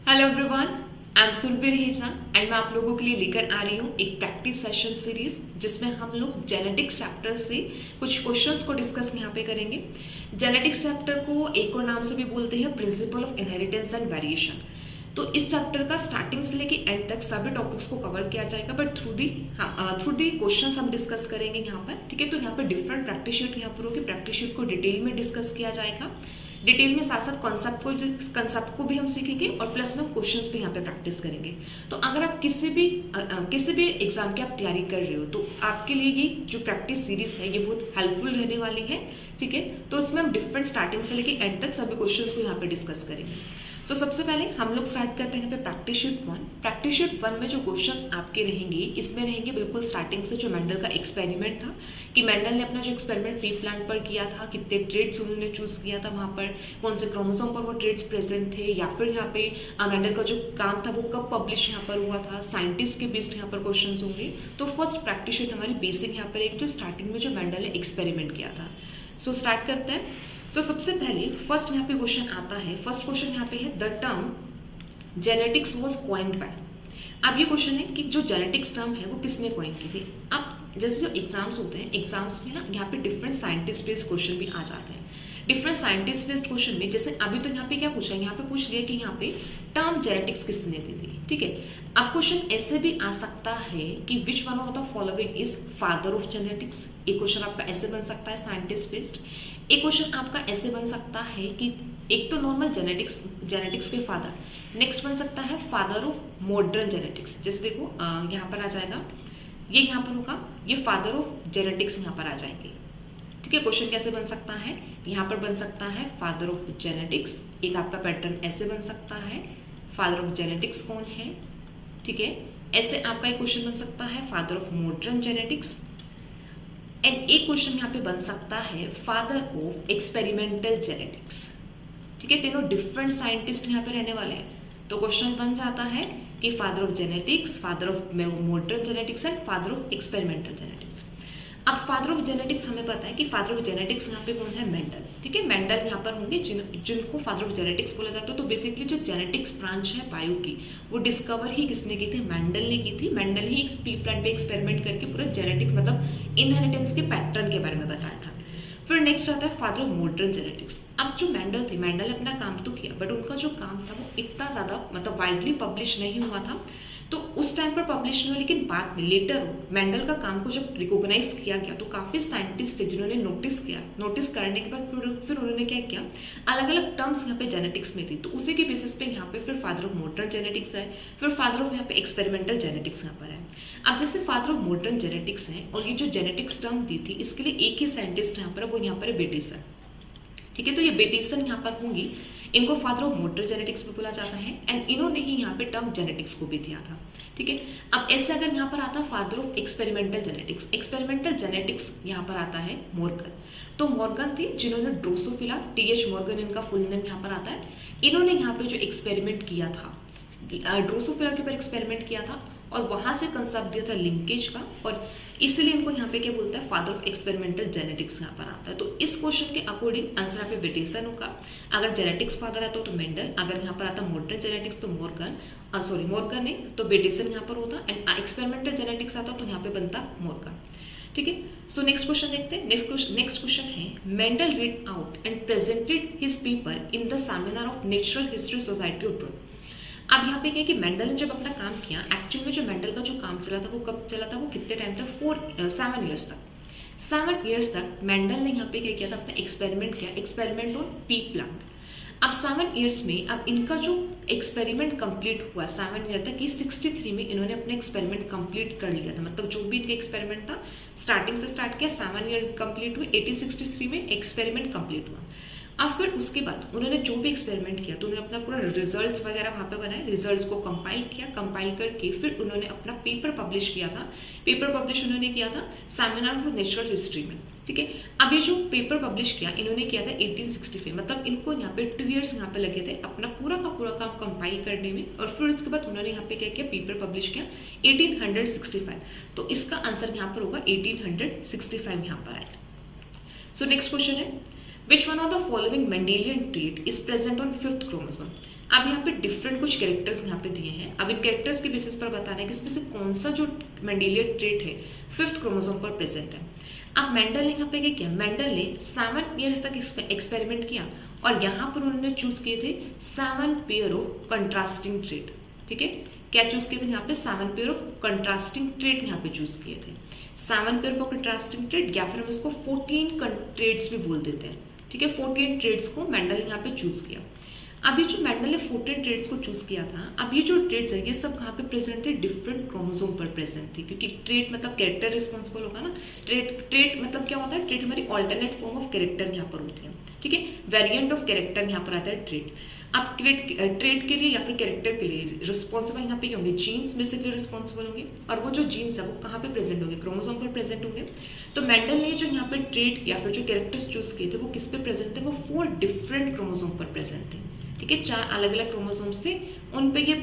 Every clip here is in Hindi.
Hello everyone, I am Surabhi Raheja and मैं आप लोगों के लिए लेकर आ रही हूँ एक प्रैक्टिस सेशन सीरीज जिसमें हम लोग जेनेटिक्स चैप्टर से कुछ क्वेश्चंस को डिस्कस यहाँ पे करेंगे। जेनेटिक्स चैप्टर को एक और नाम से भी बोलते हैं principle of inheritance and variation. तो इस चैप्टर का स्टार्टिंग से लेके एंड तक सभी टॉपिक्स को कवर किया जाएगा, बट थ्रू दी क्वेश्चंस हम डिस्कस करेंगे यहाँ पर। ठीक है, तो यहाँ पर डिफरेंट प्रैक्टिस शीट यहाँ पर होगी। प्रैक्टिस शीट को डिटेल में डिस्कस किया जाएगा, डिटेल में साथ साथ कॉन्सेप्ट को भी हम सीखेंगे और प्लस में हम क्वेश्चंस भी यहाँ पे प्रैक्टिस करेंगे। तो अगर आप किसी भी एग्जाम की आप तैयारी कर रहे हो तो आपके लिए ये जो प्रैक्टिस सीरीज है ये बहुत हेल्पफुल रहने वाली है। ठीक है, तो इसमें हम डिफरेंट स्टार्टिंग से लेके एंड तक सभी क्वेश्चंस को यहाँ पे डिस्कस करेंगे। सो सबसे पहले हम लोग स्टार्ट करते हैं पे प्रैक्टिस शीट 1। प्रैक्टिस शीट 1 में जो क्वेश्चंस आपके रहेंगे इसमें रहेंगे बिल्कुल स्टार्टिंग से जो मेंडल का एक्सपेरिमेंट था कि मेंडल ने अपना जो एक्सपेरिमेंट पी प्लांट पर किया था, कितने ट्रेड्स उन्होंने चूज किया था, वहां पर कौन से क्रोमोसोम पर वो ट्रेड्स प्रेजेंट थे, या फिर यहाँ पे मेंडल का जो काम था वो कब पब्लिश यहाँ पर हुआ था, साइंटिस्ट के बेस्ड यहाँ पर क्वेश्चन होंगे। तो फर्स्ट प्रैक्टिस शीट हमारी बेसिक यहाँ पर एक जो स्टार्टिंग में जो मेंडल ने एक्सपेरिमेंट किया था। सो स्टार्ट करते हैं। सो सबसे पहले फर्स्ट यहाँ पे क्वेश्चन आता है। फर्स्ट क्वेश्चन यहाँ पे है the term genetics was coined by. अब ये क्वेश्चन है कि जो जेनेटिक्स टर्म है वो किसने क्वाइन की थी। अब जैसे जो एग्जाम्स होते हैं, एग्जाम्स में ना यहाँ पे डिफरेंट साइंटिस्ट बेस्ड क्वेश्चन भी आ जाते हैं। डिफरेंट साइंटिस्ट बेस्ड क्वेश्चन में जैसे अभी तो यहाँ पे क्या पूछा है, यहाँ पे पूछ लिया कि यहाँ पे टर्म जेनेटिक्स किसने दी थी। ठीक है, अब क्वेश्चन ऐसे भी आ सकता है कि which one of the following is father of genetics. एक क्वेश्चन आपका ऐसे बन सकता है साइंटिस्ट बेस्ड। एक क्वेश्चन आपका ऐसे बन सकता है कि एक तो नॉर्मल जेनेटिक्स के फादर, नेक्स्ट बन सकता है फादर ऑफ मॉडर्न जेनेटिक्स। जैसे देखो यहाँ पर आ जाएगा, ये यहाँ पर होगा, ये फादर ऑफ जेनेटिक्स यहाँ पर आ जाएंगे। ठीक है, क्वेश्चन कैसे बन सकता है, यहाँ पर बन सकता है फादर ऑफ जेनेटिक्स। एक आपका पैटर्न ऐसे बन सकता है, फादर ऑफ जेनेटिक्स कौन है। ठीक है, ऐसे आपका एक क्वेश्चन बन सकता है father of modern genetics. And एक क्वेश्चन यहाँ पे बन सकता है फादर ऑफ एक्सपेरिमेंटल जेनेटिक्स। ठीक है, तीनों डिफरेंट साइंटिस्ट यहाँ पे रहने वाले हैं। तो क्वेश्चन बन जाता है कि father of genetics, father of modern genetics and father of experimental genetics. अब फादर ऑफ जेनेटिक्स हमें पता है कि फादर ऑफ जेनेटिक्स यहाँ पे कौन है, मेंडल। ठीक है, मेंडल यहाँ पर होंगे जिनको फादर ऑफ जेनेटिक्स बोला जाता है। तो बेसिकली जो जेनेटिक्स ब्रांच है बायो की वो डिस्कवर ही किसने की थी, मेंडल ने की थी। मेंडल ही पी प्लांट पे एक्सपेरिमेंट करके पूरा जेनेटिक्स मतलब इनहेरिटेंस के पैटर्न के बारे में बताया था। फिर नेक्स्ट आता है फादर ऑफ मॉडर्न जेनेटिक्स। अब जो मेंडल थे, मेंडल ने अपना काम तो किया बट उनका जो काम था वो इतना ज्यादा मतलब वाइडली पब्लिश नहीं हुआ था। तो उस टाइम पर पब्लिश नहीं हुआ, लेकिन बाद में लेटर मेंडल का काम को जब रिकॉग्नाइज किया गया तो काफी साइंटिस्ट थे जिन्होंने नोटिस किया। नोटिस करने के बाद फिर उन्होंने क्या किया, अलग अलग टर्म्स यहाँ पे जेनेटिक्स में थी, तो उसी के बेसिस पे यहाँ पे फिर फादर ऑफ मॉडर्न जेनेटिक्स है, फिर फादर ऑफ यहाँ पे एक्सपेरिमेंटल जेनेटिक्स यहाँ पर है। अब जैसे फादर ऑफ मॉडर्न जेनेटिक्स है और ये जो जेनेटिक्स टर्म दी थी इसके लिए एक ही साइंटिस्ट यहाँ पर, वो यहाँ पर बेटिसन। ठीक है, तो ये बेटिसन यहाँ पर होंगी, इनको फादर ऑफ मॉडर्न जेनेटिक्स भी बोला जाता है एंड इन्होंने ही यहाँ पे टर्म जेनेटिक्स को भी दिया था। ठीक है, अब ऐसे अगर यहाँ पर आता है father of experimental genetics, experimental genetics यहाँ पर आता है मॉर्गन। तो मॉर्गन थे जिन्होंने ड्रोसोफिला, टीएच मॉर्गन इनका फुल नेम यहाँ पर आता है। इन्होंने यहाँ पे जो एक्सपेरिमेंट किया था, ड्रोसोफिला के ऊपर एक्सपेरिमेंट किया था और वहां से कंसेप्ट दिया था लिंकेज का, और इसलिए इनको यहाँ पे क्या बोलता है, फादर ऑफ एक्सपेरिमेंटल जेनेटिक्स यहाँ पर आता है। तो इस क्वेश्चन के अकॉर्डिंग आंसर यहाँ पे बेटिसन होगा। अगर जेनेटिक्स फादर आता तो मेंडल, अगर यहाँ पर आता मॉडर्न जेनेटिक्स तो मॉर्गन नहीं तो बेटिसन यहाँ पर होता, एंड एक्सपेरिमेंटल जेनेटिक्स आता तो यहाँ पे बनता मॉर्गन। ठीक है, सो नेक्स्ट क्वेश्चन देखते हैं। नेक्स्ट क्वेश्चन है Mendel read out and presented his paper in the seminar of natural history society of Brunn. अब यहाँ पे क्या है कि मेंडल ने जब अपना काम किया, एक्चुअल में जो मेंडल का जो काम चला था वो कब चला था, वो कितने टाइम तक, 7 ईयर्स तक। 7 ईयर्स तक मेंडल ने यहाँ पे क्या किया था, अपना एक्सपेरिमेंट किया, एक्सपेरिमेंट ऑन पी प्लांट। अब 7 ईयर्स में अब इनका जो एक्सपेरिमेंट कंप्लीट हुआ 7 ईयर तक, ये 63 में इन्होंने अपना एक्सपेरिमेंट कंप्लीट कर लिया था। मतलब जो भी इनका एक्सपेरिमेंट था स्टार्टिंग से स्टार्ट किया, 7 ईयर कंप्लीट हुए, 1863 में एक्सपेरिमेंट कंप्लीट हुआ। अब फिर उसके बाद उन्होंने जो भी एक्सपेरिमेंट किया तो उन्होंने अपना पूरा रिजल्ट्स वगैरह वहाँ पे बनाए, रिजल्ट्स को कंपाइल किया, कंपाइल करके फिर उन्होंने अपना पेपर पब्लिश किया था। पेपर पब्लिश उन्होंने किया था सेमिनार ऑफ नेचुरल हिस्ट्री में। ठीक है, अब ये जो पेपर पब्लिश किया इन्होंने किया था 1865, मतलब इनको यहाँ पे 2 ईयर्स यहाँ पे लगे थे अपना पूरा का पूरा काम कंपाइल करने में, और फिर उसके बाद उन्होंने यहाँ पे क्या किया, पेपर पब्लिश किया 1865। तो इसका आंसर यहाँ पर होगा 1865 यहाँ पर आएगा। सो नेक्स्ट क्वेश्चन है Which one of the following Mendelian trait is present on 5th chromosome? अब यहाँ पे डिफरेंट कुछ कैरेक्टर्स यहाँ पे दिए हैं। अब इन कैरेक्टर्स के बेसिस पर बताना है कि इसमें से कौन सा जो मेंडेलियन ट्रेट है 5th क्रोमोसोम पर प्रेजेंट है। अब मेंडल ने यहाँ पे क्या किया, मेंडल ने 7 ईयर्स तक एक्सपेरिमेंट किया और यहाँ पर उन्होंने चूज किए थे 7 पेयर ऑफ कंट्रास्टिंग ट्रेट। ठीक है, क्या चूज किए थे यहाँ पे 7 पेयर ऑफ कंट्रास्टिंग ट्रेट यहाँ पे चूज किए थे। 7 पेयर ऑफ कंट्रास्टिंग ट्रेट, या फिर हम इसको 14 ट्रेट्स भी बोल देते हैं। ठीक है, 14 ट्रेट्स को मेंडल ने यहाँ पे चूज किया। अब ये जो मेंडल ने 14 ट्रेट्स को चूज किया था, अब ये जो ट्रेट्स है ये सब कहाँ पे प्रेजेंट थे, डिफरेंट क्रोमोसोम पर प्रेजेंट थे, क्योंकि ट्रेट मतलब कैरेक्टर रिस्पॉन्सिबल होगा ना। ट्रेट मतलब क्या होता है, ट्रेट हमारी ऑल्टरनेट फॉर्म ऑफ कैरेक्टर यहाँ पर होती है। ठीक है, वेरिएंट ऑफ कैरेक्टर यहाँ पर आता है ट्रेट। अब ट्रेट के लिए या फिर कैरेक्टर के लिए रिस्पॉन्सिबल यहाँ पे होंगे जीन्स, बेसिकली रिस्पॉन्सिबल होंगे, और वो जो जीन्स है वो कहाँ पे प्रेजेंट होंगे, क्रोमोसोम पर प्रेजेंट होंगे। तो मेंडल ने जो यहाँ पे ट्रेट या फिर जो कैरेक्टर्स चूज किए थे वो किस पे प्रेजेंट थे, वो 4 डिफरेंट क्रोमोसोम पर प्रेजेंट थे। ठीक है, 4 अलग अलग क्रोमोसोम्स थे, उन पे ये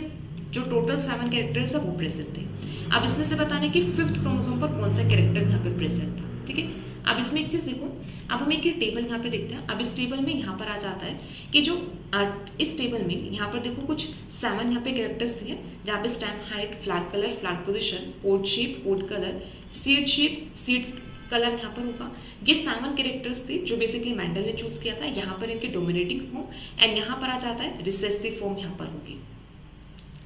जो टोटल 7 कैरेक्टर्स है वो प्रेजेंट थे। अब इसमें से बताना है कि 5th क्रोमोसोम पर कौन सा कैरेक्टर यहाँ पे प्रेजेंट था। ठीक है, अब इसमें एक चीज देखो, अब हम एक टेबल यहाँ पे देखते हैं। अब इस टेबल में यहाँ पर आ जाता है कि जो इस टेबल में यहाँ पर देखो कुछ 7 यहाँ पे कैरेक्टर्स थे, जहाँ पे stem height, flower colour, flower position, pod shape, pod colour, seed shape, seed colour यहाँ पर होगा। ये 7 कैरेक्टर्स थे जो बेसिकली मेंडल ने चूज किया था। यहाँ पर इनके डोमिनेटिंग फॉर्म एंड यहाँ पर आ जाता है रिसेसिव फॉर्म यहाँ पर होगी।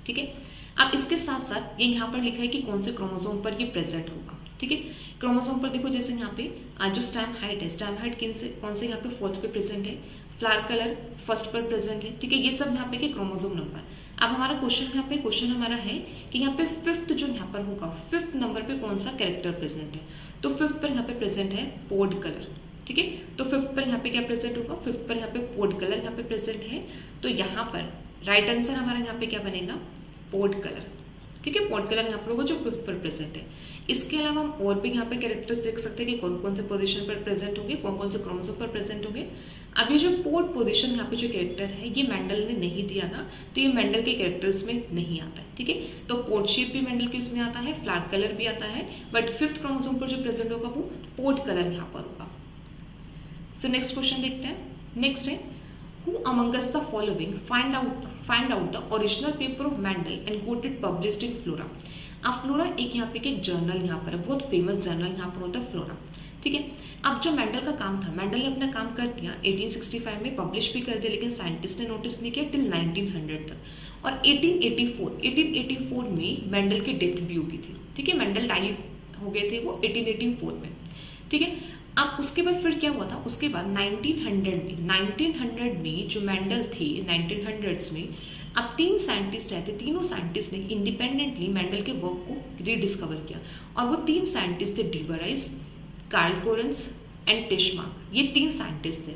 ठीक है, अब इसके साथ साथ ये यहाँ पर लिखा है कि कौन से क्रोमोसोम पर ये प्रेजेंट होगा। ठीक है, क्रोमोसोम पर देखो, जैसे यहाँ पे जो स्टेम हाइट है, स्टेम हाइट कौन से यहाँ पे 4th पे प्रेजेंट है, फ्लावर कलर 1st पर प्रेजेंट है। ठीक है, ये सब यहाँ पे के क्रोमोसोम नंबर। अब हमारा क्वेश्चन हमारा है कि यहाँ पे 5th जो यहाँ पर होगा, 5th नंबर पे कौन सा कैरेक्टर प्रेजेंट है। तो 5th पर यहाँ पे प्रेजेंट है पोड कलर। ठीक है, तो 5th पर यहाँ पे क्या प्रेजेंट होगा, 5th पर यहाँ पे पोड कलर यहाँ पे प्रेजेंट है। तो यहाँ पर राइट आंसर हमारा यहाँ पे क्या बनेगा, पोड कलर। ठीक है, पोड कलर यहाँ पर होगा जो 5th पर प्रेजेंट है। इसके अलावा हम और भी यहाँ पे कैरेक्टर्स देख सकते हैं कि कौन कौन से पोजीशन पर प्रेजेंट होंगे, कौन कौन से क्रोमोसोम पर प्रेजेंट होंगे। अब ये जो पोड पोजीशन यहाँ पे जो कैरेक्टर है ये मेंडल ने नहीं दिया था, तो ये मेंडल के कैरेक्टर्स में नहीं आता है। ठीक है, तो पोड शेप भी मेंडल के उसमें आता है, फ्लावर कलर भी आता है, बट 5th क्रोमोसोम पर जो प्रेजेंट होगा वो पोड कलर यहाँ पर होगा। सो नेक्स्ट क्वेश्चन देखते हैं। नेक्स्ट है, who among us the following find out the original paper of Mendel and quoted published in Flora। अब फ्लोरा एक यहाँ पे एक जर्नल यहाँ पर है, बहुत फेमस जर्नल यहाँ पर होता है फ्लोरा। ठीक है, अब जो मेंडल का काम था, मेंडल ने अपना काम कर दिया, 1865 में पब्लिश भी कर दिया, लेकिन साइंटिस्ट ने नोटिस नहीं किया टिल 1900 तक। और 1884 में मेंडल की डेथ भी हो गई थी। ठीक है, मेंडल डाई हो गए थे वो 1884 में। ठीक है, अब उसके बाद फिर क्या हुआ था, उसके बाद 1900 में जो मेंडल थे 1900s में, अब 3 साइंटिस्ट आए थे, तीनों साइंटिस्ट ने इंडिपेंडेंटली मेंडल के वर्क को रीडिस्कवर किया। और वो 3 साइंटिस्ट थे, डीवराइस, कार्ल कोरेंस एंड टिशमार्क। ये 3 साइंटिस्ट थे।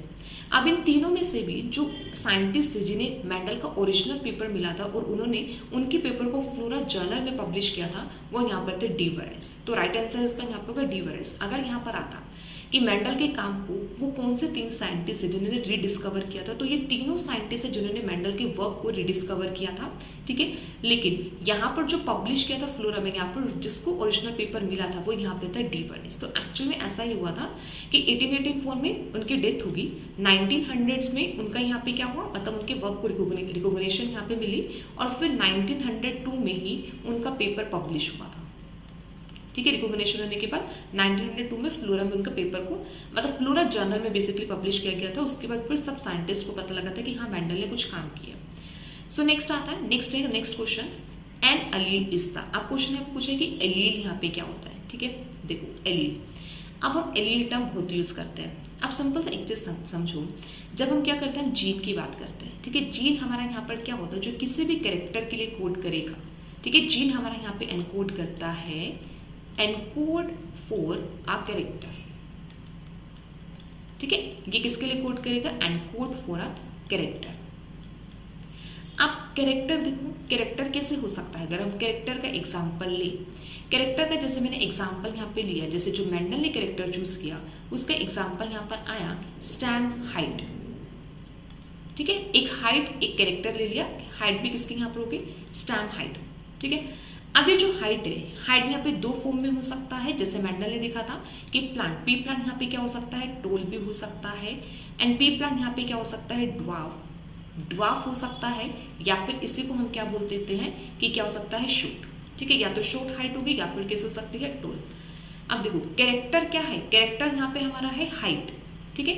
अब इन तीनों में से भी जो साइंटिस्ट थे जिन्हें मेंडल का ओरिजिनल पेपर मिला था और उन्होंने उनके पेपर को फ्लोरा जर्नल में पब्लिश किया था, वो यहाँ पर थे डीवराइस। तो राइट आंसर इसका यहाँ पर होगा डीवराइस। अगर यहाँ पर आता कि मेंडल के काम को वो कौन से 3 साइंटिस्ट है जिन्होंने रीडिस्कवर किया था, तो ये तीनों साइंटिस्ट है जिन्होंने मेंडल के वर्क को रीडिस्कवर किया था। ठीक है, लेकिन यहाँ पर जो पब्लिश किया था फ्लोरा में, यहाँ पर जिसको ओरिजिनल पेपर मिला था वो यहाँ पे था डीवराइस। तो एक्चुअल में ऐसा ही हुआ था कि 1884 में उनकी डेथ होगी, 1900s में उनका यहाँ पे क्या हुआ, मतलब उनके वर्क को रिकॉग्निशन यहाँ पे मिली, और फिर 1902 में ही उनका पेपर पब्लिश हुआ था। ठीक है, रिकॉग्निशन होने के बाद 1902 में फ्लोरा में उनका पेपर को, मतलब फ्लोरा जर्नल में बेसिकली पब्लिश किया गया था। उसके बाद फिर सब साइंटिस्ट को पता लगा था कि हाँ मेंडल ने कुछ काम किया। सो नेक्स्ट आता है, next question, an allele is the. अब क्वेश्चन है पूछे कि एलील यहाँ पे क्या होता है। ठीक है, देखो एलील, अब हम एलील टर्म बहुत यूज करते हैं। अब सिंपल सा एक चीज समझो, जब हम क्या करते हैं, जीन की बात करते हैं। ठीक है, जीन हमारा यहाँ पर क्या होता है, जो किसी भी कैरेक्टर के लिए कोड करेगा। ठीक है, जीन हमारा यहाँ पे एनकोड करता है, एनकोड फॉर अ कैरेक्टर। ठीक है, ये किसके लिए कोड करेगा, एनकोड फॉर अ कैरेक्टर। अब कैरेक्टर देखो, कैरेक्टर कैसे हो सकता है, अगर हम कैरेक्टर का एग्जांपल ले, कैरेक्टर का जैसे मैंने एग्जांपल यहाँ पे लिया, जैसे जो मेंडल ने कैरेक्टर चूज किया उसका एग्जांपल यहाँ पर आया स्टैम हाइट। ठीक है, एक हाइट एक कैरेक्टर ले लिया, हाइट भी किसकी यहाँ पर होगी, स्टैम हाइट। ठीक है, अब ये जो हाइट है, हाइट यहाँ पे 2 फॉर्म में हो सकता है, जैसे मेंडल ने देखा था कि प्लांट, पी प्लांट यहाँ पे क्या हो सकता है, टोल भी हो सकता है, एंड पी प्लांट यहाँ पे क्या हो सकता है, ड्वार्फ। ड्वार्फ हो सकता है, या फिर इसी को हम क्या बोल देते हैं कि क्या हो सकता है, शॉर्ट। ठीक है, या तो शॉर्ट हाइट होगी या फिर कैसे हो सकती है, टॉल। अब देखो कैरेक्टर क्या है, कैरेक्टर यहाँ पे हमारा है हाइट। ठीक है,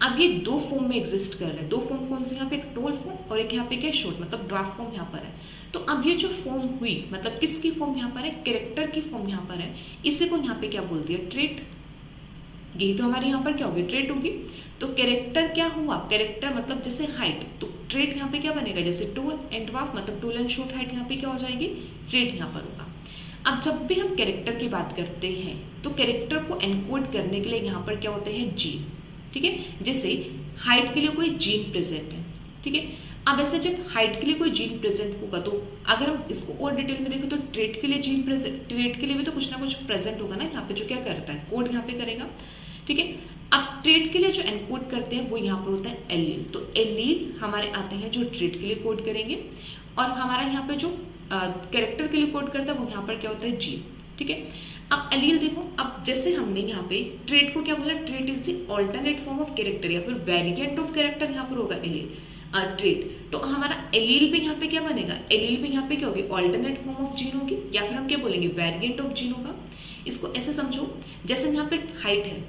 अब ये दो फॉर्म में एग्जिस्ट कर रहे हैं। दो फॉर्म कौन से यहाँ पे, एक टॉल फॉर्म और एक यहाँ पे क्या, शॉर्ट, मतलब ड्वार्फ फॉर्म यहाँ पर है। तो अब ये जो फॉर्म हुई, मतलब किसकी फॉर्म यहाँ पर है, कैरेक्टर की फॉर्म यहाँ पर है। इसी को यहाँ पे क्या बोल दिया, ट्रेट। यही तो हमारे यहाँ पर क्या होगी, ट्रेट होगी। तो कैरेक्टर क्या हुआ, कैरेक्टर मतलब जैसे हाइट, तो ट्रेट यहाँ पे क्या बनेगा, जैसे टॉल एंड ड्वार्फ, मतलब टॉल एंड शॉर्ट हाइट यहाँ पे क्या हो जाएगी, ट्रेट यहाँ पर होगा। अब जब भी हम कैरेक्टर की बात करते हैं तो कैरेक्टर को एनकोड करने के लिए यहाँ पर क्या होते हैं, जीन। ठीक है, जैसे हाइट के लिए कोई जीन प्रेजेंट है। ठीक है, अब ऐसे जब हाइट के लिए कोई जीन प्रेजेंट होगा तो अगर हम इसको और डिटेल में देखें तो ट्रेट के लिए जीन प्रेजेंट, ट्रेट के लिए भी तो कुछ ना कुछ प्रेजेंट होगा ना, यहाँ पे जो क्या करता है, कोड यहाँ पे करेगा। ठीक है, अब ट्रेट के लिए जो एनकोड करते हैं वो यहाँ पर होता है एलील। तो एलील हमारे आते हैं जो ट्रेट के लिए कोड करेंगे, और हमारा यहाँ पे जो कैरेक्टर के लिए कोड करता है वो यहाँ पर क्या होता है, जीन। ठीक है, अब एलील देखो, अब जैसे हमने यहाँ पे ट्रेट को क्या बोला, trait is the alternate form of character, या फिर वेरिएंट ऑफ कैरेक्टर यहाँ पर होगा एलील, ट्रेट। तो हमारा एलील पे यहाँ पे क्या बनेगा, एलील पे यहाँ पे क्या होगी, ऑल्टरनेट फॉर्म ऑफ जीन होगी, या फिर हम क्या बोलेंगे, वेरिएंट ऑफ जीन होगा। इसको ऐसे समझो, जैसे यहाँ पे हाइट है,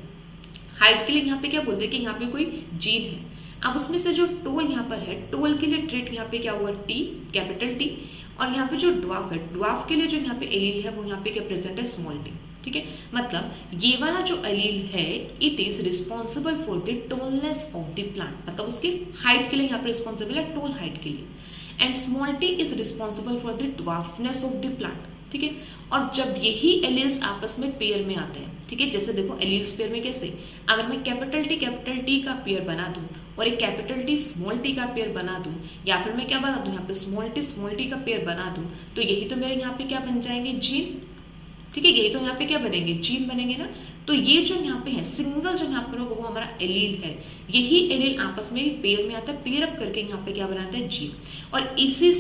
हाइट के लिए यहाँ पे क्या बोलते हैं कि यहाँ पे कोई जीन है। अब उसमें से जो टोल यहाँ पर है, टोल के लिए ट्रेट यहाँ पे क्या हुआ, टी, कैपिटल टी। और यहाँ पे जो ड्वार्फ है, ड्वार्फ के लिए जो यहाँ पे एलील है वो यहाँ पे क्या प्रेजेंट है, स्मॉल टी। ठीक है, मतलब ये वाला जो एलील है it is responsible for the tallness of the plant, मतलब उसकी हाइट के लिए यहाँ पे रिस्पॉन्सिबल है, टॉल हाइट के लिए। And small T is responsible for the dwarfness of the plant. ठीक है, और जब यही एलील्स आपस में पेयर में आते हैं, ठीक है, जैसे देखो एलील्स पेयर में कैसे, अगर मैं कैपिटल टी का पेयर बना दूं और एक कैपिटल टी स्मॉल टी का पेयर बना दूं, या फिर मैं क्या बना दूं, यहाँ पे स्मॉल टी का पेयर बना दूं, तो यही तो मेरे यहाँ पे क्या बन जाएंगे, जीन। ठीक है, यही तो यहाँ पे क्या बनेंगे, जीन बनेंगे ना। तो ये जो यहाँ पे है सिंगल जो यहाँ पर होगा वो हमारा एलील है, यही एलील आपस में पेयर में आता है, पेयर अप करके यहाँ पे क्या बनाता है, जीन। और इसी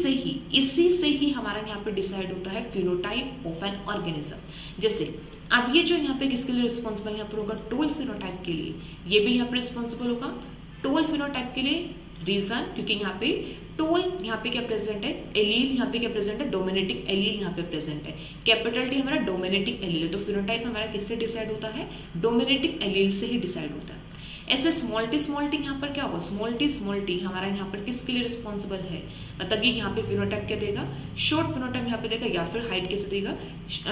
से ही हमारा यहाँ पे डिसाइड होता है फिनोटाइप ऑफ एन ऑर्गेनिज्म। जैसे अब ये जो यहाँ पे किसके लिए रिस्पॉन्सिबल यहाँ पर होगा, टोल फिनोटाइप के लिए, ये भी यहाँ पे रिस्पॉन्सिबल होगा टोल फिनोटाइप के लिए। रीजन, क्योंकि यहाँ पे टोल यहाँ पे क्या प्रेजेंट है, एलील यहाँ पे क्या प्रेजेंट है, डोमिनेटिंग एलील यहाँ पे प्रेजेंट है। कैपिटल टी हमारा डोमिनेटिंग एलील है, तो फिनोटाइप हमारा किससे डिसाइड होता है, डोमिनेटिंग एलील से ही डिसाइड होता है। ऐसे स्मॉल टी यहाँ पर क्या होगा, स्मॉल टी हमारा यहाँ पर किसके लिए रिस्पॉन्सिबल है, मतलब ये यहाँ पे फिनोटाइप क्या देगा, शॉर्ट फिनोटाइप यहाँ पे देगा, या फिर हाइट कैसे देगा,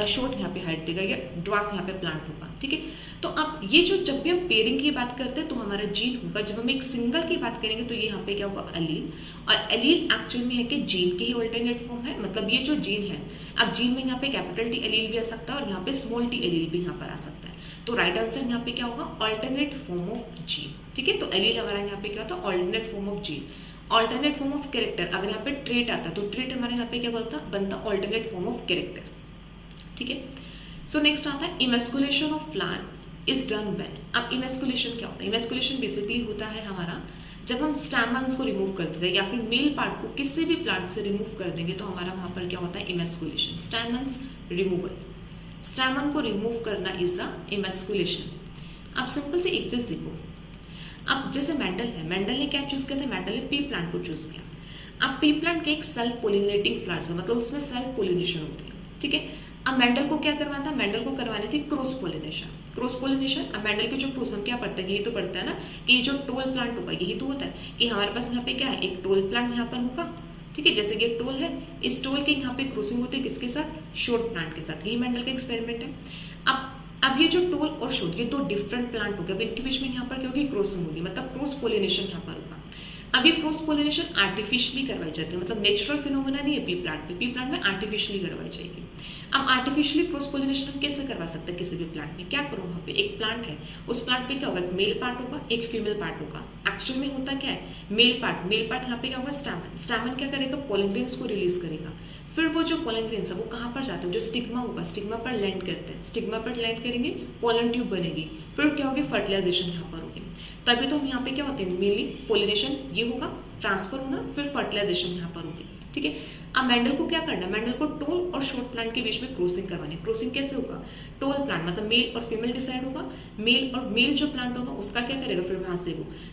शॉर्ट यहाँ पे हाइट देगा, या ड्वार्फ यहाँ पे प्लांट होगा। ठीक है, तो अब ये जो जब भी हम पेयरिंग की बात करते हैं तो हमारा जीन होगा, जब हम एक सिंगल की बात करेंगे तो ये यहाँ पे क्या होगा, एलील। और एलील एक्चुअल में है कि जीन के ही ऑल्टरनेट फॉर्म है, मतलब ये जो जीन है, अब जीन में यहाँ पे कैपिटल टी एलील भी आ सकता है और यहाँ पे स्मॉल टी एलील भी यहाँ पर आ सकता है। तो राइट आंसर यहाँ पे क्या होगा, ऑल्टरनेट फॉर्म ऑफ जीन। ठीक है, तो एलील हमारा यहाँ पे क्या होता है, alternate form of gene. Alternate form of character, अगर यहाँ पे ट्रेट आता तो ट्रेट हमारे यहाँ पे क्या बनता ऑल्टरनेट फॉर्म ऑफ कैरेक्टर। ठीक है, सो नेक्स्ट आता है emasculation of plant is done when. अब इमेस्कुलेशन क्या होता है, इमेस्कुलेशन बेसिकली होता है हमारा जब हम स्टैमन्स को रिमूव कर देते हैं, या फिर मेल पार्ट को किसी भी प्लांट से रिमूव कर देंगे तो हमारा वहां पर क्या होता है, इमेस्कुलेशन, स्टैमन्स रिमूवल। स्टैमन को रिमूव करना इज द इमेस्कुलेशन। अब सिंपल से एक चीज देखो, अब जैसे मेंडल है, मेंडल ने क्या चूज किया था, मेंडल ने पी प्लांट को चूज किया। अब पी प्लांट के एक सेल्फ पोलिनेटिंग फ्लावर्स है, मतलब उसमें सेल्फ पोलिनेशन होती है। ठीक है, अब मेंडल को क्या करवाना था, मेंडल को करवानी थी क्रॉस पोलिनेशन। क्रॉस पोलिनेशन, अब मेंडल के जो प्रूफ हम क्या पढ़ते हैं, यही तो पढ़ता है ना कि जो टोल प्लांट होगा यही तो होता है कि हमारे पास यहाँ पे क्या है, एक टोल प्लांट यहाँ पर होगा। ठीक है, जैसे कि टोल है, इस टोल के यहाँ पे क्रॉसिंग होती है किसके साथ, शॉर्ट प्लांट के साथ। यही मेंडल का एक्सपेरिमेंट है। अब ये जो टोल और शॉर्ट, ये दो डिफरेंट प्लांट हो गए, अब इनके बीच में यहाँ पर क्या होगी, क्रॉसिंग होगी, मतलब क्रॉस पोलिनेशन यहाँ पर होगा। अब ये क्रॉस पोलिनेशन आर्टिफिशियली करवाई जाती है, मतलब नेचुरल फिनोमेना नहीं है पी प्लांट पे, पी प्लांट में आर्टिफिशियली करवाई जाएगी। अब आर्टिफिशियली क्रॉस पोलिनेशन हम कैसे करवा सकते हैं किसी भी प्लांट में, क्या करो, वहाँ पे एक प्लांट है, उस प्लांट पे क्या होगा, एक मेल पार्ट होगा, एक फीमेल पार्ट होगा। एक्चुअल में होता क्या है, मेल पार्ट यहाँ पे क्या होगा, स्टैमन। स्टैमन क्या करेगा, पोलन ग्रेन्स को रिलीज करेगा। फिर वो जो पोलन ग्रेन्स है वो कहाँ पर जाते हैं, जो स्टिग्मा होगा, स्टिग्मा पर लैंड करते हैं, स्टिग्मा पर लैंड करेंगे, पोलन ट्यूब बनेगी, फिर क्या होगी, फर्टिलाइजेशन यहाँ पर होगी। तभी तो हम यहाँ पे क्या होते हैं, मेनली पोलिनेशन ये होगा, ट्रांसफर होना, फिर फर्टिलाइजेशन यहाँ पर होगी। ठीक है। अब मेंडल को क्या करना है, मेंडल को टोल और शॉर्ट प्लांट के बीच में क्रॉसिंग करवानी है। क्रॉसिंग कैसे होगा, टोल प्लांट मतलब मेल और फीमेल डिसाइड होगा, मेल जो प्लांट होगा उसका क्या करेगा, फिर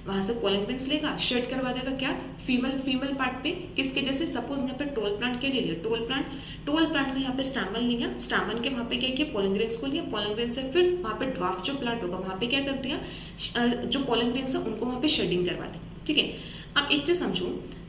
वहां से पोलन ग्रेन्स लेगा, शेड करवा देगा क्या, फीमेल पार्ट पे, किसके जैसे, सपोज यहाँ पे टोल प्लांट के ले लिया, टोल प्लांट का यहाँ पे स्टैमन लिया, स्टैमन के वहां पे क्या किया, पोलन ग्रेन्स को लिया, पोलन ग्रेन्स से फिर वहां पे ड्वार्फ जो प्लांट होगा वहां पे क्या कर दिया, जो पोलन ग्रेन्स है उनको वहां पे शेडिंग करवा दी। ठीक है, अब एक चीज समझो,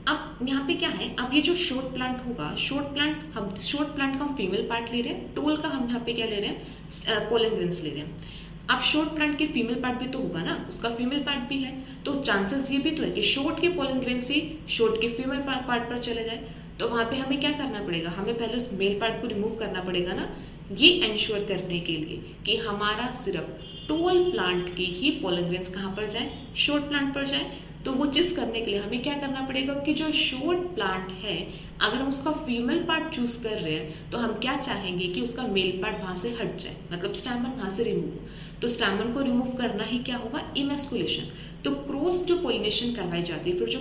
अब यहाँ पे क्या है, अब ये जो शॉर्ट प्लांट होगा, शॉर्ट प्लांट का हम फीमेल पार्ट ले रहे हैं, टोल का हम यहाँ पे क्या ले रहे हैं, पोलन ग्रेन्स ले रहे हैं। अब शॉर्ट प्लांट के फीमेल पार्ट भी तो होगा ना, उसका फीमेल पार्ट भी है, तो चांसेस ये भी तो है कि शॉर्ट के पोलन ग्रेन्स ही शॉर्ट के फीमेल पार्ट पर चले जाए। तो वहां पे हमें क्या करना पड़ेगा, हमें पहले उस मेल पार्ट को रिमूव करना पड़ेगा ना, ये एंश्योर करने के लिए कि हमारा सिर्फ टोल प्लांट के ही पोलन ग्रेन्स कहाँ पर जाए, शॉर्ट प्लांट पर जाए। तो वो चीज करने के लिए हमें क्या करना पड़ेगा कि जो शॉर्ट प्लांट है, अगर हम उसका फीमेल पार्ट चूज कर रहे हैं तो हम क्या चाहेंगे कि उसका मेल पार्ट वहां से हट जाए, मतलब स्टैमन वहां से रिमूव हो। तो स्टैमन को रिमूव करना ही क्या होगा, इमेस्कुलेशन। तो क्रॉस जो पोलिनेशन करवाई जाती है, फिर जो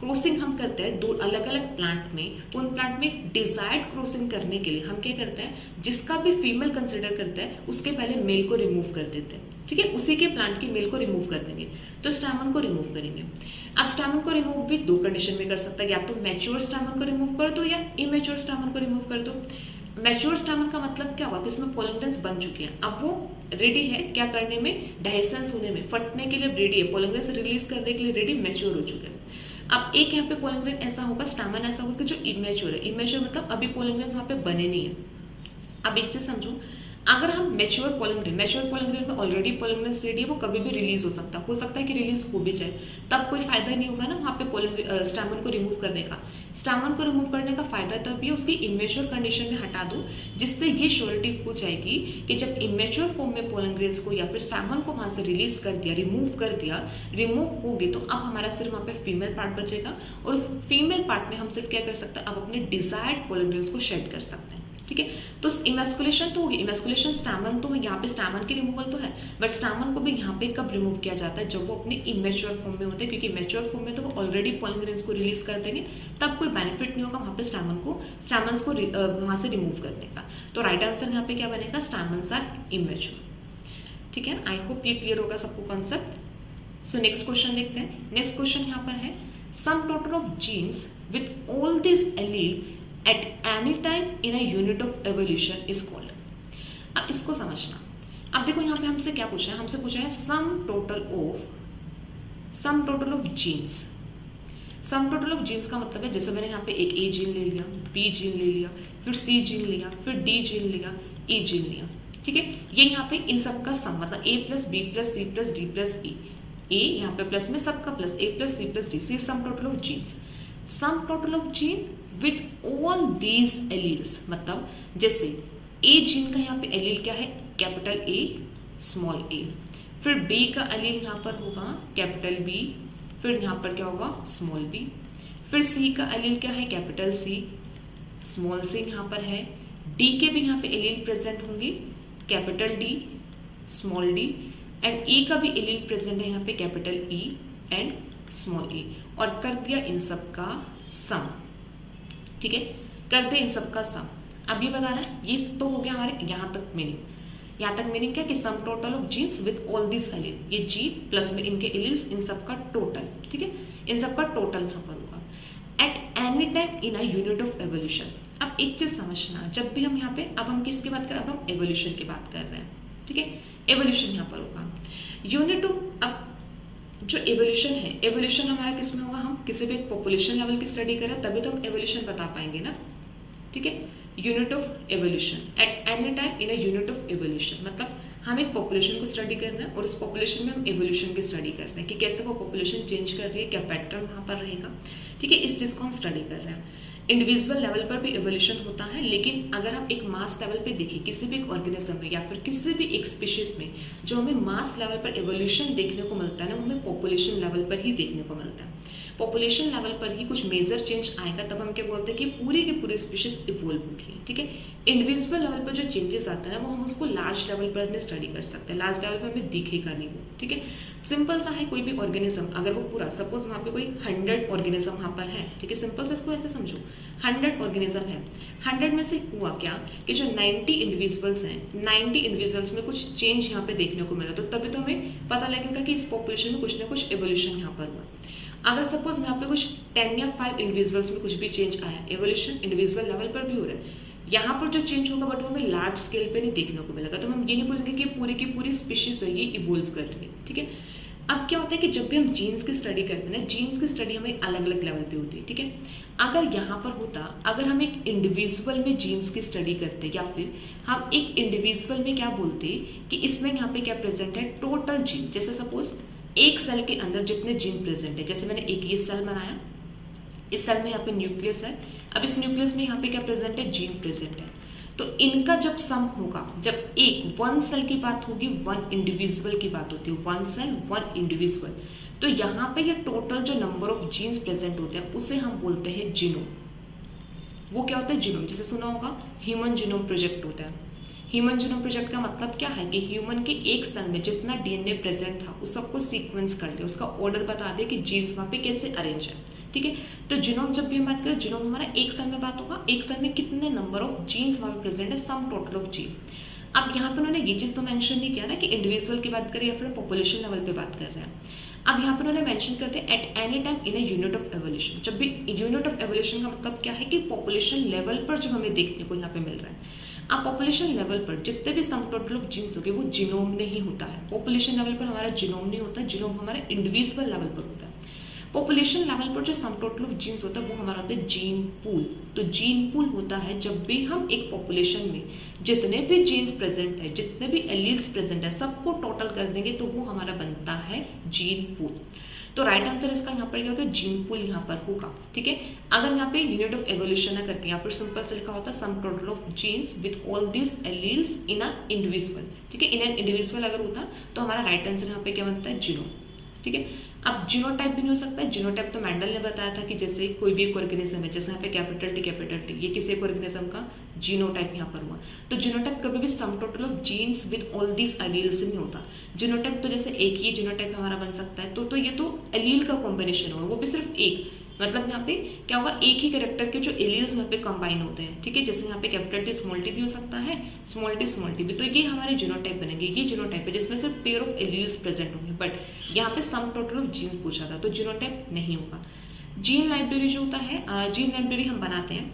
क्रॉसिंग हम करते हैं दो अलग अलग प्लांट में, तो उन प्लांट में डिजायर्ड क्रॉसिंग करने के लिए हम क्या करते हैं, जिसका भी फीमेल कंसिडर करते हैं उसके पहले मेल को रिमूव कर देते हैं। ठीक है, उसी के प्लांट की मेल को रिमूव कर देंगे, तो स्टैमन को रिमूव करेंगे। अब स्टैमन को रिमूव भी दो कंडीशन में कर सकता है, या तो मैच्योर स्टैमन को रिमूव कर दो या इमेच्योर स्टैमन को रिमूव कर दो। मैच्योर स्टैमन का मतलब क्या हुआ कि उसमें पोलन ग्रेन्स बन चुके हैं, अब वो रेडी है क्या करने में, डाइसेंस होने में, फटने के लिए रेडी है, पोलन ग्रेन्स रिलीज करने के लिए रेडी, मैच्योर हो चुके हैं। अब एक यहाँ पे पोलन ग्रेन ऐसा होगा, स्टैमन ऐसा होगा कि जो इमेच्योर है, इमेच्योर मतलब अभी पोलन ग्रेन्स वहां पे बने नहीं है। अब एक चीज समझो, अगर हम मैच्योर पोलन ग्रेन में ऑलरेडी पोलन ग्रेन्स रेडी है, वो कभी भी रिलीज हो सकता है कि रिलीज हो भी जाए, तब कोई फायदा नहीं होगा ना वहाँ पे स्टैमन को रिमूव करने का। स्टैमन को रिमूव करने का फायदा तब भी उसकी इमेच्योर कंडीशन में हटा दो, जिससे ये श्योरिटी हो जाएगी कि जब इमेच्योर फॉर्म में पोलन ग्रेन्स को या फिर स्टैमन को वहां से रिलीज कर दिया, रिमूव होगी, तो अब हमारा सिर्फ वहां पे फीमेल पार्ट बचेगा, और उस फीमेल पार्ट में हम सिर्फ क्या कर सकते हैं, अब अपने डिजायर्ड पोलन ग्रेन्स को शेड कर सकते हैं। ठीक है, तो इमेस्कुलेशन तो होगी, इमेस्कुलेशन स्टैमन तो है, यहाँ पे स्टैमन की रिमूवल तो है, बट स्टैमन को भी यहाँ पे कब रिमूव किया जाता है, जब वो अपने इमेच्योर फॉर्म में होते हैं, क्योंकि मैच्योर फॉर्म में तो वो ऑलरेडी पोलन ग्रेन्स को रिलीज कर देंगे, तब कोई बेनिफिट नहीं होगा वहाँ पे स्टैमन को वहां से रिमूव करने का। तो राइट आंसर यहाँ पे क्या बनेगा, स्टैमन्स आर इमेच्योर। ठीक है, आई होप ये क्लियर होगा सबको कॉन्सेप्ट। सो नेक्स्ट क्वेश्चन देखते हैं। नेक्स्ट क्वेश्चन यहाँ पर है, sum total of genes with all this allele at any time in a unit of evolution is called। अब इसको समझना, अब देखो यहाँ पे हमसे क्या पूछा है, हमसे पूछा है sum total of genes. Sum total of genes का मतलब है, जैसे मैंने यहाँ पे एक ए जीन ले लिया, बी जीन ले लिया, फिर सी जीन लिया, फिर डी जीन लिया, ई जीन लिया। ठीक है, ये यहाँ पे इन सब का सम, मतलब A plus B plus C plus D plus E, A यहाँ पे प्लस में सबका plus, A plus C plus D, see sum total of genes. Sum total of gene with all these alleles, मतलब जैसे ए जीन का यहाँ पे एलील क्या है, कैपिटल ए स्मॉल ए, फिर बी का एलील यहाँ पर होगा कैपिटल बी, फिर यहाँ पर क्या होगा स्मॉल बी, फिर सी का एलील क्या है, कैपिटल सी, स्मॉल सी यहाँ पर है, डी के भी यहाँ पे एलील प्रेजेंट होंगे, capital D, small D, and E का भी एलील प्रेजेंट है यहाँ पे, capital E and small E, और कर दिया इन सब का सम। ठीक है, कर दे इन सब का सम। अब ये बताना, ये तो हो गया हमारे यहाँ तक मीनिंग क्या कि sum total of genes with all this allele, ये जीन प्लस में इनके एलील्स, इन सब का टोटल। ठीक है, इन सब का टोटल यहाँ पर होगा at any time in a unit of evolution. अब एक चीज समझना, जब भी हम यहाँ पे, अब हम किसकी बात कर रहे हैं, अब हम एवोल्यूशन की बात कर रहे हैं। ठीक है, एवोल्यूशन यहाँ पर होगा यूनिट ऑफ, अब जो एवोल्यूशन है, एवोल्यूशन हमारा किस में होगा, हम किसी भी पॉपुलेशन लेवल की स्टडी करें तभी तो हम एवोल्यूशन बता पाएंगे ना। ठीक है, unit of evolution at any time in a unit of evolution, मतलब हम एक पॉपुलेशन को स्टडी कर रहे हैं और उस पॉपुलेशन में हम एवोल्यूशन की स्टडी कर रहे हैं कि कैसे वो पॉपुलेशन चेंज कर रही है, क्या पैटर्न वहां पर रहेगा। ठीक है, इस चीज को हम स्टडी कर रहे हैं। इंडिविजुअल लेवल पर भी एवोल्यूशन होता है, लेकिन अगर हम एक मास लेवल पे देखें किसी भी एक ऑर्गेनिज्म में या फिर किसी भी एक स्पीशीज में, जो हमें मास लेवल पर एवोल्यूशन देखने को मिलता है ना, वो हमें पॉपुलेशन लेवल पर ही देखने को मिलता है। पॉपुलेशन लेवल पर ही कुछ मेजर चेंज आएगा, तब हम क्या बोलते हैं कि पूरी की पूरी स्पीशीज इवोल्व होगी। ठीक है, इंडिविजुअल लेवल पर जो चेंजेस आता है वो हम उसको लार्ज लेवल पर स्टडी कर सकते हैं, लार्ज लेवल पर हमें दिखेगा नहीं वो। ठीक है, सिंपल सा है, कोई भी ऑर्गेनिज्म अगर वो पूरा, सपोज वहाँ पे कोई 100 ऑर्गेनिज्म वहाँ पर है, ठीक है, सिंपल से इसको ऐसे समझो, 100 ऑर्गेनिज्म है, 100 में से हुआ क्या कि जो 90 इंडिविजुअल्स हैं, 90 इंडिविजुअल्स में कुछ चेंज यहाँ पे देखने को मिला, तो तभी तो हमें पता लगेगा कि इस पॉपुलेशन में कुछ ना कुछ एवोल्यूशन यहाँ पर हुआ। अगर सपोज यहाँ पे कुछ 10 या 5 इंडिविजुअल्स में कुछ भी चेंज आया, एवोल्यूशन इंडिविजुअल लेवल पर भी हो रहा है, यहाँ पर जो चेंज होगा बट वो हमें लार्ज स्केल पे नहीं देखने को मिलेगा, तो हम ये नहीं बोलेंगे कि पूरी की पूरी स्पीशीज है ये इवोल्व कर रही है। ठीक है, अब क्या होता है कि जब भी हम जीन्स की स्टडी करते हैं ना, जीन्स की स्टडी हमें अलग अलग लेवल पे होती है। ठीक है, अगर यहाँ पर होता, अगर हम एक इंडिविजुअल में जीन्स की स्टडी करते या फिर हम एक इंडिविजुअल में क्या बोलते कि इसमें यहाँ पे क्या प्रेजेंट है, टोटल जीन, जैसे सपोज एक सेल के अंदर जितने जीन प्रेजेंट है, जैसे मैंने एक ये सेल बनाया, इस सेल में यहाँ पे न्यूक्लियस है, अब इस न्यूक्लियस में यहाँ पे क्या प्रेजेंट है, जीन प्रेजेंट है, तो इनका जब सम होगा, जब एक 1 सेल की बात होगी, 1 इंडिविजुअल की बात होती है, 1 सेल 1 इंडिविजुअल, तो यहाँ पे ये टोटल जो नंबर ऑफ जीन्स प्रेजेंट होते हैं उसे हम बोलते हैं जीनोम। वो क्या होता है, जीनोम, जैसे सुना होगा ह्यूमन जीनोम प्रोजेक्ट होता है। ह्यूमन जीनोम प्रोजेक्ट का मतलब क्या है कि ह्यूमन के एक सेल में जितना डीएनए प्रेजेंट था उस सबको सीक्वेंस कर दे, उसका ऑर्डर बता दे कि जीन्स वहाँ पे कैसे अरेंज है। ठीक है, तो जीनोम जब भी हम बात करें, जीनोम हमारा एक सेल में बात होगा, एक सेल में कितने नंबर ऑफ जीन्स वहाँ पे प्रेजेंट है, सम टोटल ऑफ जीन। अब यहाँ पे उन्होंने ये चीज तो मेंशन नहीं किया ना कि इंडिविजुअल की बात करें या फिर पॉपुलेशन लेवल पे बात कर रहे हैं। अब यहाँ पर उन्होंने मेंशन करते हैं at any time in a unit of evolution. जब भी यूनिट ऑफ एवोल्यूशन का मतलब क्या है कि पॉपुलेशन लेवल पर जब हमें देखने को यहाँ पे मिल रहा है, अब पॉपुलेशन लेवल पर जितने भी सम टोटल ऑफ जीन्स हो गए वो जीनोम नहीं होता है। पॉपुलेशन लेवल पर हमारा जीनोम नहीं होता, जीनोम हमारा इंडिविजुअल लेवल पर होता है। पॉपुलेशन लेवल पर जो सम टोटल ऑफ जीन्स होता है वो हमारा होता है जीन पूल। तो जीन पूल होता है जब भी हम एक पॉपुलेशन में जितने भी जीन्स प्रेजेंट है, जितने भी एलील्स प्रेजेंट है, सबको टोटल कर देंगे तो वो हमारा बनता है जीन पूल। तो राइट आंसर इसका यहाँ पर क्या होगा, जीन पूल यहाँ पर होगा। ठीक है, अगर यहाँ पे यूनिट ऑफ एवोल्यूशन ना करके यहाँ पर सिंपल से लिखा होता sum total of genes with all this alleles in a individual. ठीक है, इन एन इंडिविजुअल अगर होता तो हमारा राइट आंसर यहाँ पे क्या बनता है, जीनोम। ठीक है, अब जीनोटाइप भी नहीं हो सकता है। जीनोटाइप तो मेंडल ने बताया था कि जैसे कोई भी एक ऑर्गेनिज्म है, जैसे यहाँ पे कैपिटल टी, ये किसी एक ऑर्गेनिज्म का जीनोटाइप यहाँ पर हुआ। तो जीनोटाइप कभी भी sum total of genes with all these alleles नहीं होता। जीनोटाइप तो जैसे एक ही जीनोटाइप हमारा बन सकता है, तो ये तो एलील का कॉम्बिनेशन होगा, वो भी सिर्फ एक, मतलब यहाँ पे क्या होगा, एक ही कैरेक्टर के जो एलील्स यहाँ पे कंबाइन होते हैं। ठीक है, जैसे यहाँ पे कैपिटल टी स्मॉल टी भी हो सकता है, स्मॉल टी भी, तो ये हमारे जीनोटाइप बनेंगे। ये जीनोटाइप है जिसमें सिर्फ पेयर ऑफ एलील्स प्रेजेंट होंगे, बट यहाँ पे सम टोटल ऑफ जीन्स पूछा था तो जीनोटाइप नहीं होगा। जीन लाइब्रेरी जो होता है, जीन लाइब्रेरी हम बनाते हैं,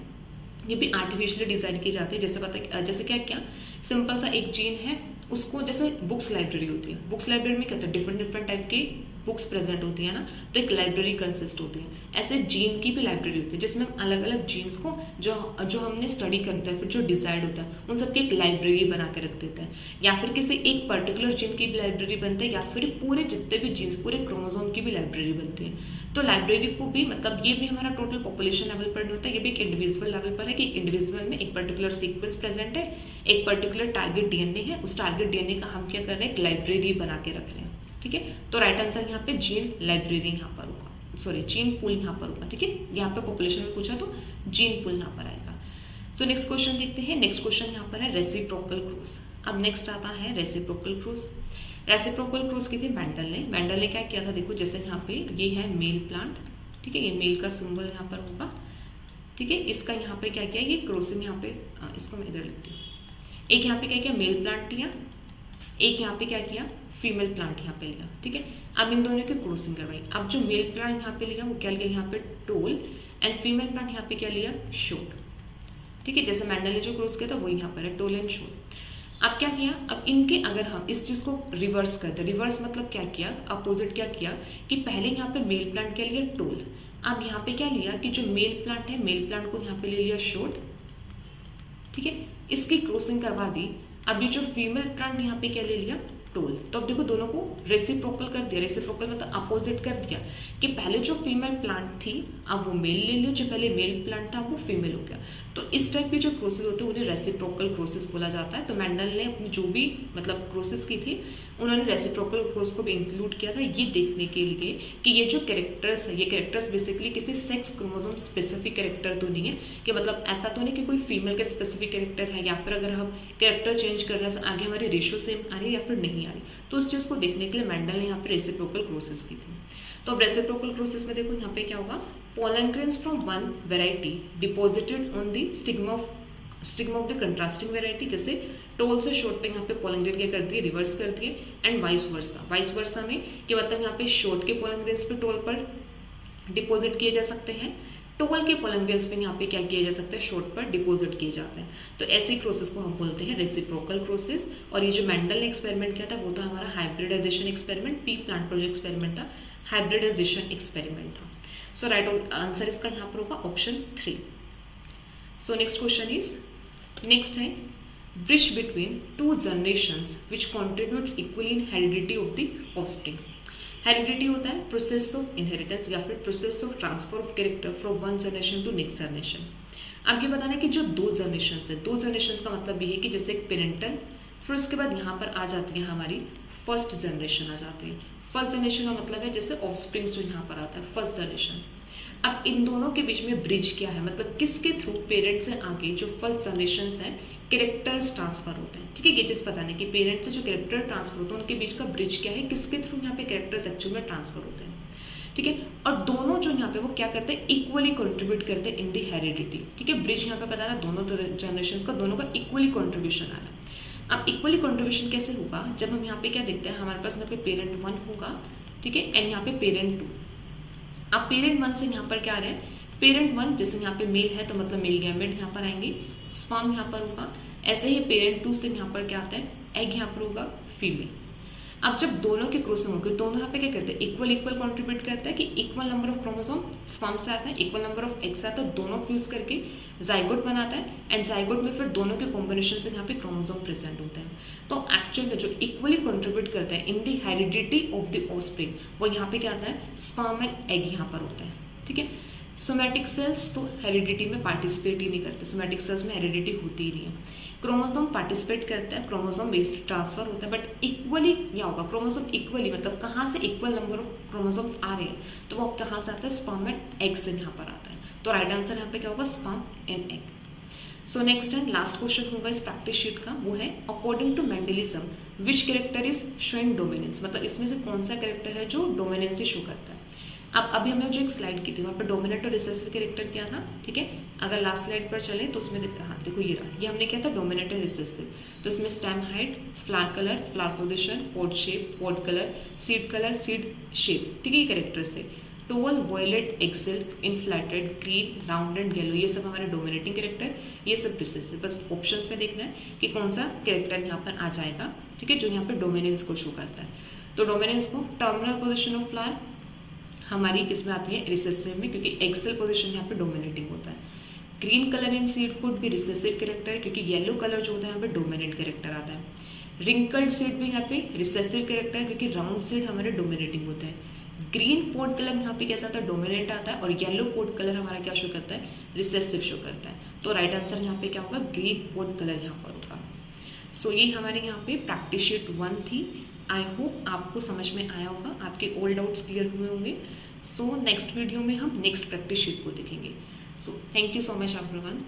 ये भी आर्टिफिशियली डिजाइन की जाती है। जैसे क्या सिंपल सा एक जीन है, उसको जैसे बुक्स लाइब्रेरी होती है, बुक्स लाइब्रेरी में क्या होता है, डिफरेंट टाइप के बुक्स प्रेजेंट होती है ना, तो एक लाइब्रेरी कंसिस्ट होती है। ऐसे जीन की भी लाइब्रेरी होती है जिसमें हम अलग अलग जीन्स को जो हमने स्टडी करता है, फिर जो डिसाइड होता है, उन सबकी एक लाइब्रेरी बना के रख देते हैं। या फिर किसी एक पर्टिकुलर जीन की भी लाइब्रेरी बनती है, या फिर पूरे जितने भी जीन्स, पूरे क्रोमोसोम की भी लाइब्रेरी बनती है। तो लाइब्रेरी को भी, मतलब ये भी हमारा टोटल पॉपुलेशन लेवल पर नहीं होता, ये भी एक इंडिविजुअल लेवल पर है कि इंडिविजुअल में एक पर्टिकुलर सीक्वेंस प्रेजेंट है, एक पर्टिकुलर टारगेट डीएनए है, उस टारगेट डीएनए का हम क्या कर रहे हैं, एक लाइब्रेरी बना के रख रहे हैं। ठीक है, तो राइट आंसर यहाँ पे जीन लाइब्रेरी यहाँ पर होगा, सॉरी जीन पूल यहाँ पर होगा। ठीक है, यहाँ पे पॉपुलेशन में पूछा तो जीन पूल यहाँ पर आएगा। सो नेक्स्ट क्वेश्चन देखते हैं। नेक्स्ट क्वेश्चन यहाँ पर है रेसिप्रोकल क्रॉस। अब नेक्स्ट आता है रेसिप्रोकल क्रॉस। रेसिप्रोकल क्रॉस की थी मेंडल ने क्या किया था, देखो जैसे यहाँ पे ये है मेल प्लांट, ठीक है, ये मेल का सिंबल यहाँ पर होगा। ठीक है, इसका यहाँ पे क्या किया, ये क्रॉसिंग यहाँ पे, इसको मैं इधर लिखती हूँ। एक यहाँ पे क्या किया, मेल प्लांट लिया, एक यहाँ पे क्या किया, फीमेल प्लांट यहाँ पे लिया। ठीक है, अब इन दोनों की क्रॉसिंग करवाई। अब जो मेल प्लांट यहाँ पे लिया वो क्या लिया, यहाँ पे टोल, एंड फीमेल प्लांट यहाँ पे क्या लिया, शोट। ठीक है, जैसे मेंडल ने जो क्रॉस किया था वो यहाँ पर है, टोल एंड शोट। अब क्या किया, अब इनके अगर हम इस चीज को रिवर्स करते, रिवर्स मतलब क्या किया, अपोजिट क्या किया कि पहले यहाँ पे मेल प्लांट क्या लिया, टोल, अब यहाँ पे क्या लिया कि जो मेल प्लांट है, मेल प्लांट को यहाँ पे ले लिया शोट। ठीक है, इसकी क्रॉसिंग करवा दी। अब ये जो फीमेल प्लांट यहाँ पे क्या ले लिया, टोल। तो अब देखो दोनों को रेसिप्रोकल कर दिया, रेसिप्रोकल मतलब अपोजिट कर दिया कि पहले जो फीमेल प्लांट थी अब वो मेल ले लिया, जो पहले मेल प्लांट था वो फीमेल हो गया। तो इस टाइप के जो क्रोसेस होते हैं उन्हें रेसिप्रोकल क्रोसेस बोला जाता है। तो मेंडल ने अपनी जो भी मतलब क्रोसेस की थी उन्होंने रेसिप्रोकल क्रोस को भी इंक्लूड किया था, ये देखने के लिए कि ये जो कैरेक्टर्स है, ये कैरेक्टर्स बेसिकली किसी सेक्स क्रोमोसोम स्पेसिफिक कैरेक्टर तो नहीं है, कि मतलब ऐसा तो नहीं कि कोई फीमेल का स्पेसिफिक कैरेक्टर है, या फिर अगर हम कैरेक्टर चेंज कर रहे हैं आगे हमारी रेशियो सेम आ रही है या फिर नहीं आ रही। तो उस चीज़ को देखने के लिए मेंडल ने यहाँ पे रेसिप्रोकल क्रोसेस की थी। तो अब रेसिप्रोकल प्रोसेस में देखो यहाँ पे क्या होगा, pollen grains from one variety deposited on the stigma of the contrasting variety, जैसे टोल से शॉर्ट पे यहाँ पे पोलन ग्रेन क्या कर दिए, रिवर्स कर दिए, एंड वाइस वर्सा में कि मतलब यहाँ पे शॉर्ट के पोलन ग्रेन्स पे टोल पर डिपॉजिट किए जा सकते हैं, टोल के पोलन ग्रेन्स पे यहाँ पे क्या किया जा सकता है, शॉर्ट पर डिपॉजिट किए जाते हैं। तो ऐसी प्रोसेस को हम बोलते हैं रेसिप्रोकल प्रोसेस। और ये जो मेंडल ने एक्सपेरिमेंट किया था वो था हमारा hybridization experiment, P plant project experiment था, हाइब्रिडाइजेशन एक्सपेरिमेंट था। सो राइट आंसर इसका यहाँ पर होगा option 3। So next question is, next है bridge between two generations which contributes equally in heredity of the offspring. Heredity होता है प्रोसेस ऑफ इनहेरिटेंस या फिर process of transfer of character from one generation to next generation. अब ये बताना है कि जो दो जनरेशन है, दो जनरेशन का मतलब ये है कि जैसे एक पेरेंटल, फिर उसके बाद यहाँ पर आ जाती है हमारी फर्स्ट जनरेशन आ जाती है। फर्स्ट जनरेशन का मतलब है जैसे ऑफस्प्रिंग्स जो यहाँ पर आता है फर्स्ट जनरेशन। अब इन दोनों के बीच में ब्रिज क्या है, मतलब किसके थ्रू पेरेंट्स से आगे जो फर्स्ट जनरेशन है कैरेक्टर्स ट्रांसफर होते हैं। ठीक है, ये चीज पता नहीं कि पेरेंट्स से जो कैरेक्टर ट्रांसफर होते हैं उनके बीच का ब्रिज क्या है, किसके थ्रू यहाँ पे कैरेक्टर्स एक्चुअल में ट्रांसफर होते हैं। ठीक है, और दोनों जो यहाँ पे वो क्या करते हैं, इक्वली कंट्रीब्यूट करते हैं इन दी हेरिडिटी। ठीक है, ब्रिज यहाँ पे पता ना दोनों जनरेशन का दोनों का इक्वली कंट्रीब्यूशन आ रहा है। अब इक्वली कंट्रीब्यूशन कैसे होगा, जब हम यहाँ पे क्या देखते हैं, हमारे पास यहाँ पे पेरेंट 1 होगा, ठीक है, एंड यहाँ पे पेरेंट 2। अब पेरेंट 1 से यहाँ पर क्या आ रहा है, पेरेंट 1 जैसे यहाँ पे मेल है तो मतलब मेल गैमेट यहाँ पर आएंगे, स्पर्म यहाँ पर होगा। ऐसे ही पेरेंट 2 से यहाँ पर क्या आता है, एग यहाँ पर होगा, फीमेल। अब जब दोनों के क्रोमोसोम होंगे दोनों यहाँ पे क्या करते हैं, इक्वल इक्वल कंट्रीब्यूट करता है कि equal number of chromosome sperm से आता है, इक्वल नंबर ऑफ एग्स आता है, दोनों फ्यूज करके जाइगोट बनाता है, एंड जाइगोट में फिर दोनों के कॉम्बिनेशन से यहाँ पे क्रोमोसोम प्रेजेंट होते हैं। तो एक्चुअल में जो इक्वली कंट्रीब्यूट करते हैं इन दी हेरिडिटी ऑफ द ऑफस्प्रिंग वो यहाँ पे क्या आता है, स्पर्म एंड एग यहाँ पर होता है। ठीक है, सोमैटिक सेल्स तो हेरिडिटी में पार्टिसिपेट ही नहीं करते, सोमैटिक सेल्स में हेरिडिटी होती ही नहीं है। क्रोमोसोम पार्टिसिपेट करता है, क्रोमोसोम बेस्ड ट्रांसफर होता है, बट इक्वली क्या होगा, क्रोमोसोम इक्वली मतलब कहाँ से इक्वल नंबर ऑफ क्रोमोसोम्स आ रहे हैं, तो वो कहाँ से आता है, स्पर्म एंड एग से यहाँ पर आता है। तो राइट आंसर यहाँ पे क्या होगा, sperm and egg. So next and last question होगा इस प्रैक्टिस शीट का, वो है according to Mendelism which character is showing dominance, मतलब इसमें से कौन सा कैरेक्टर है जो डोमिनेंस शो करता है। अब अभी हमने जो एक स्लाइड की थी वहाँ पर डोमिनेंट और रिसेसिव कैरेक्टर किया था। ठीक है, अगर लास्ट स्लाइड पर चले तो उसमें देखते हैं, हाँ देखो ये रहा, ये हमने किया था डोमिनेंट और रिसेसिव। तो इसमें stem height, flower colour, flower position, pod shape, pod colour, seed shape, ठीक है, ये कैरेक्टर्स थे। Tall, violet, axial, inflated, green, round and yellow, ये सब हमारे डोमिनेटिंग कैरेक्टर, ये सब रिसेसिव। बस ऑप्शंस में देखना है कि कौन सा कैरेक्टर यहाँ पर आ जाएगा, ठीक है, जो यहाँ पर डोमिनेंस को शो करता है। तो डोमिनेंस को टर्मिनल पोजिशन ऑफ फ्लावर हमारी किसमें आती है, रिसेसिव में, क्योंकि एक्सेल पोजीशन यहाँ पे डोमिनेटिंग होता है। Green colour in seed could भी रिसेसिव कैरेक्टर है, क्योंकि येलो कलर जो होता है यहाँ पे डोमिनेंट कैरेक्टर आता है। रिंकल्ड सीड भी यहाँ पे रिसेसिव कैरेक्टर है, क्योंकि राउंड सीड हमारे डोमिनेटिंग होते हैं। ग्रीन पॉट कलर यहाँ पे कैसा आता है, डोमिनेंट आता है, और येलो पॉट कलर हमारा क्या शो करता है, रिसेसिव शो करता है। तो राइट आंसर यहाँ पे क्या होगा, ग्रीन पॉट कलर यहाँ पर होगा। सो ये हमारे यहाँ पे प्रैक्टिस शीट 1 थी। आई होप आपको समझ में आया होगा, आपके ऑल डाउट्स क्लियर हुए होंगे। सो नेक्स्ट वीडियो में हम नेक्स्ट प्रैक्टिस शीट को देखेंगे। So thank you so much everyone.